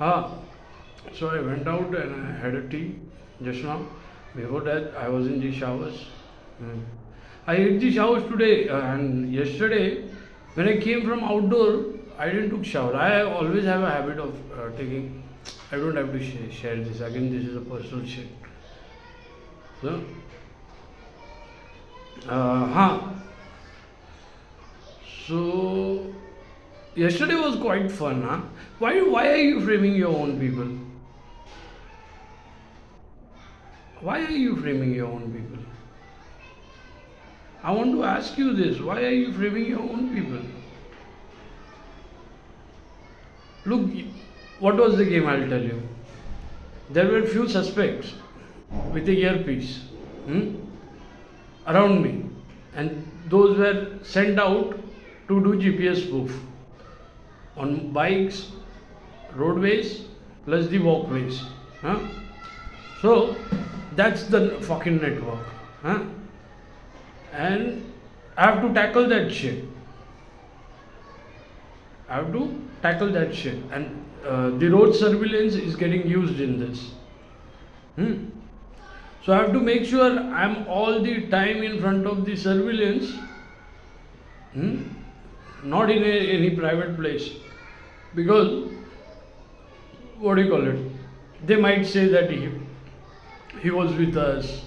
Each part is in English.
Ah, so I went out and I had a tea just now. Before that, I was in the showers. Hmm. I hit the showers today and yesterday when I came from outdoor, I didn't took shower. I always have a habit of taking. I don't have to share this again. This is a personal shit. So, huh. So yesterday was quite fun, huh? Why are you framing your own people? Why are you framing your own people? I want to ask you this. Why are you framing your own people? Look, what was the game? I'll tell you. There were few suspects with a earpiece hmm, around me, and those were sent out to do GPS spoof on bikes, roadways, plus the walkways. Huh? So that's the fucking network. Huh? And I have to tackle that shit. I have to tackle that shit. And the road surveillance is getting used in this. Hmm. So I have to make sure I'm all the time in front of the surveillance, hmm, not in any private place. Because, what do you call it? They might say that he was with us.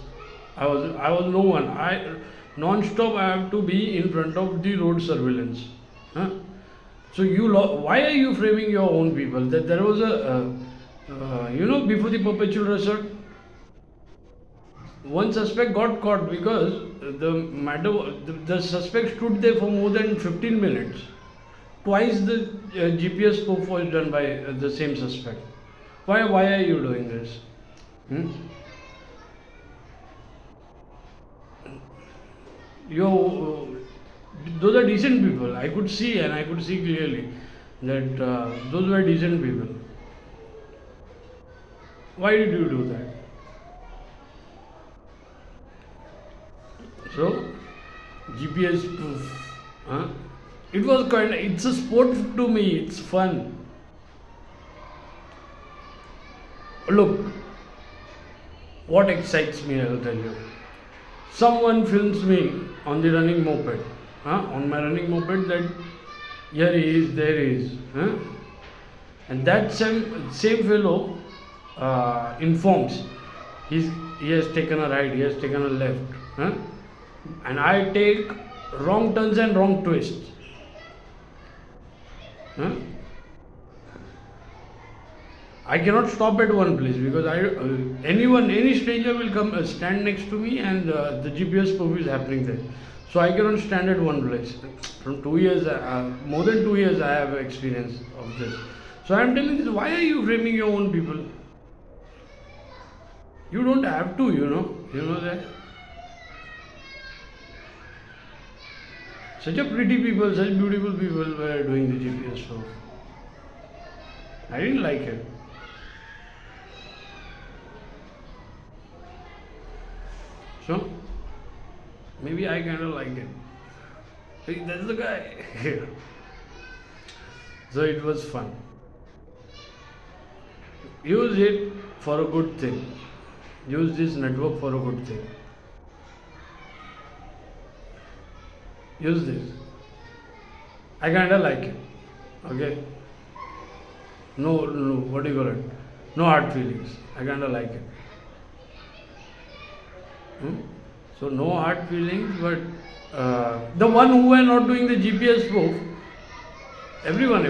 I was no one. I non-stop I have to be in front of the road surveillance. Huh? So why are you framing your own people? That there was before the perpetual resort, one suspect got caught because the suspect stood there for more than 15 minutes. Twice the GPS spoof was done by the same suspect. Why are you doing this? Hmm? Those are decent people. I could see and I could see clearly that those were decent people. Why did you do that? So, GPS proof. Huh? It was it's a sport to me, it's fun. Look, what excites me, I'll tell you. Someone films me on the running moped, on my running moped that here he is, there he is. And that same fellow informs he has taken a right, he has taken a left. And I take wrong turns and wrong twists. I cannot stop at one place because any stranger will come stand next to me and the GPS proof is happening there. So I cannot stand at one place. From 2 years, more than 2 years, I have experience of this. So I am telling this. Why are you framing your own people? You don't have to, you know. You know that. Such a pretty people, such beautiful people were doing the GPS proof. I didn't like it. So, maybe I kind of like it. Hey, that's the guy. So it was fun. Use it for a good thing. Use this network for a good thing. Use this. I kind of like it. Okay? No, what do you call it? No hard feelings. I kind of like it. So no hard feelings, but the one who were not doing the GPS proof, everyone.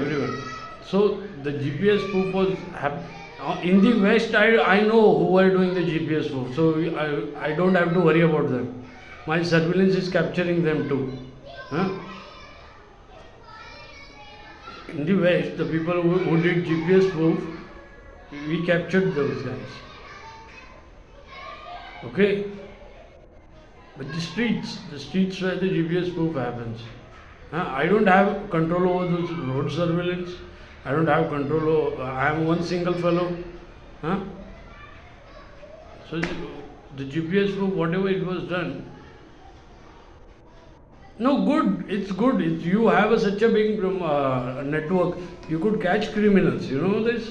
So the GPS proof was in the West. I know who were doing the GPS proof, so I don't have to worry about them. My surveillance is capturing them too. In the West, the people who did GPS proof, we captured those guys. Okay. But the streets where the GPS proof happens. I don't have control over those road surveillance. I don't have control over, I am one single fellow. So the GPS proof, whatever it was done. No, good. It's good. You have such a big network. You could catch criminals. You know this?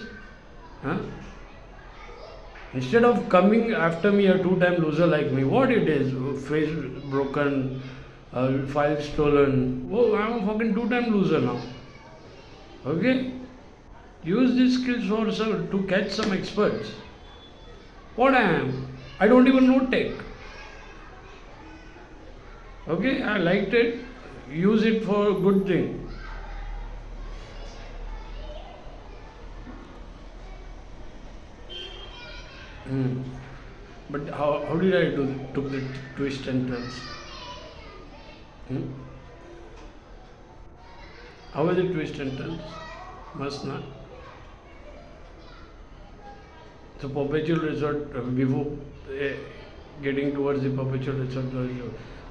Huh? Instead of coming after me, a two-time loser like me, what it is? Face broken, file stolen. Oh, I'm a fucking two-time loser now. Okay? Use these skills for to catch some experts. What I am? I don't even know tech. Okay? I liked it. Use it for a good thing. Hmm. But how did I took the twist and turns? Hmm? How was it twist and turns? Must not. So perpetual resort before uh, getting towards the perpetual resort,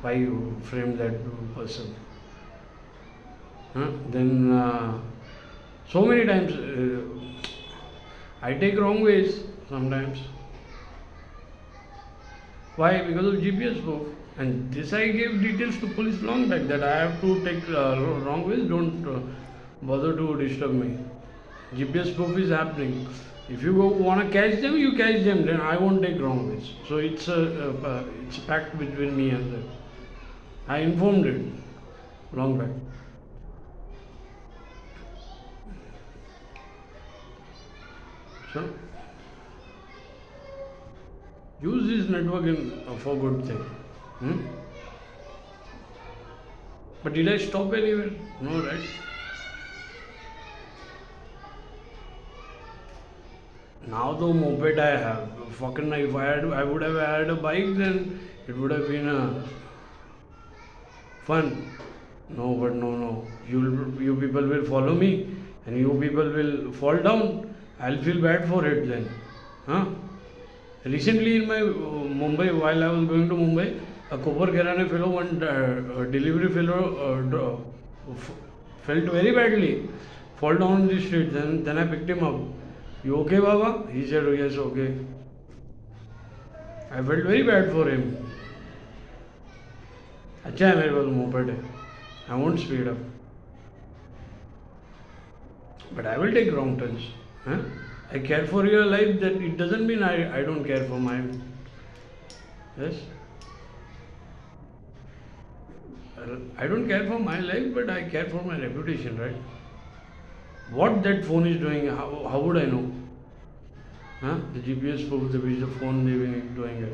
why you frame that person? Huh? Then so many times I take wrong ways sometimes. Why? Because of GPS proof. And this I gave details to police long back that I have to take wrong ways. Don't bother to disturb me. GPS proof is happening. If you want to catch them, you catch them. Then I won't take wrong ways. So it's a pact between me and them. I informed it long back. So use this network for good thing. Hmm? But did I stop anywhere? No, right? Now the moped I have, fucking if I would have had a bike, then it would have been fun. No, but no. You people will follow me, and you people will fall down. I'll feel bad for it then, huh? Recently in my Mumbai, while I was going to Mumbai, a Cooper Kirane fellow, one delivery fellow felt very badly, fall down the street. Then I picked him up. You okay, Baba? He said, oh, yes, okay. I felt very bad for him. अच्छा है मेरे पास moped है. I won't speed up. But I will take wrong turns. Huh? I care for your life, that it doesn't mean I don't care for mine. Yes? I don't care for my life, but I care for my reputation, right? What that phone is doing, how would I know? Huh? The GPS proves which the phone doing it.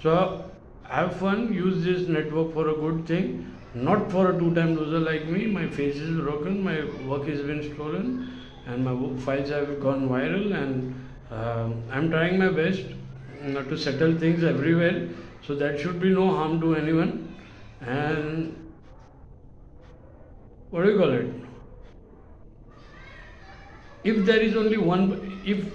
So have fun, use this network for a good thing, not for a two-time loser like me. My face is broken, my work has been stolen, and my files have gone viral, and I'm trying my best to settle things everywhere. So that should be no harm to anyone. And what do you call it? If there is only one, if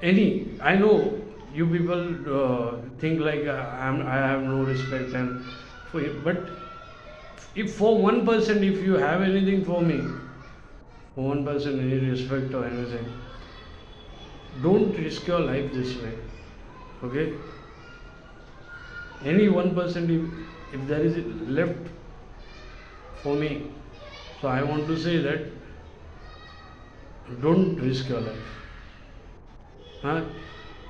any, I know you people think like I have no respect and for you, but if for 1%, if you have anything for me, for 1% any respect or anything, don't risk your life this way. Okay? Any 1%, if there is left for me, so I want to say that don't risk your life. Huh?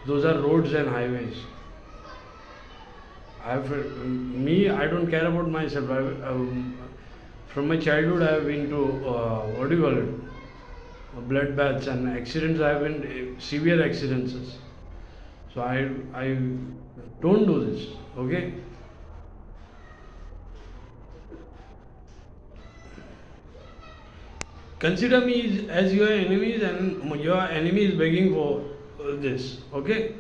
Those are roads and highways. I don't care about myself. From my childhood, I have been to what do you call it? Blood baths and accidents. I have been severe accidents. So I don't do this. Okay. Consider me as your enemies, and your enemy is begging for this. Okay.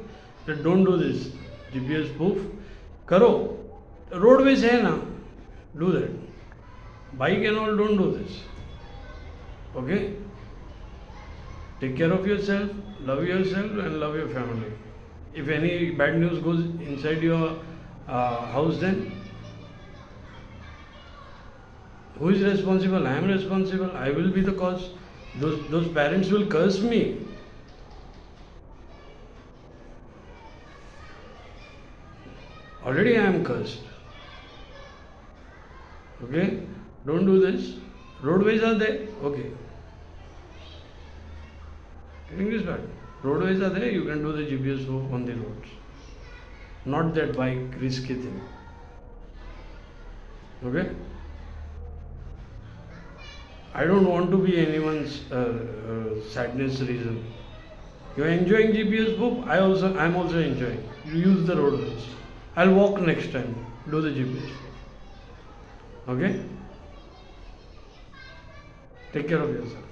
So don't do this. GPS proof. करो. Roadways है ना, do that. Bike and all, don't do this. Okay? Take care of yourself, love yourself, and love your family. If any bad news goes inside your house, then who is responsible? I am responsible. I will be the cause. Those parents will curse me. Already I am cursed. Okay? Don't do this. Roadways are there. Okay. English bad. Roadways are there, you can do the GPS on the roads. Not that bike risky thing. Okay? I don't want to be anyone's sadness reason. You're enjoying GPS book, I'm also enjoying. You use the roadways. I'll walk next time. Do the GPS. Okay? Take care of yourself.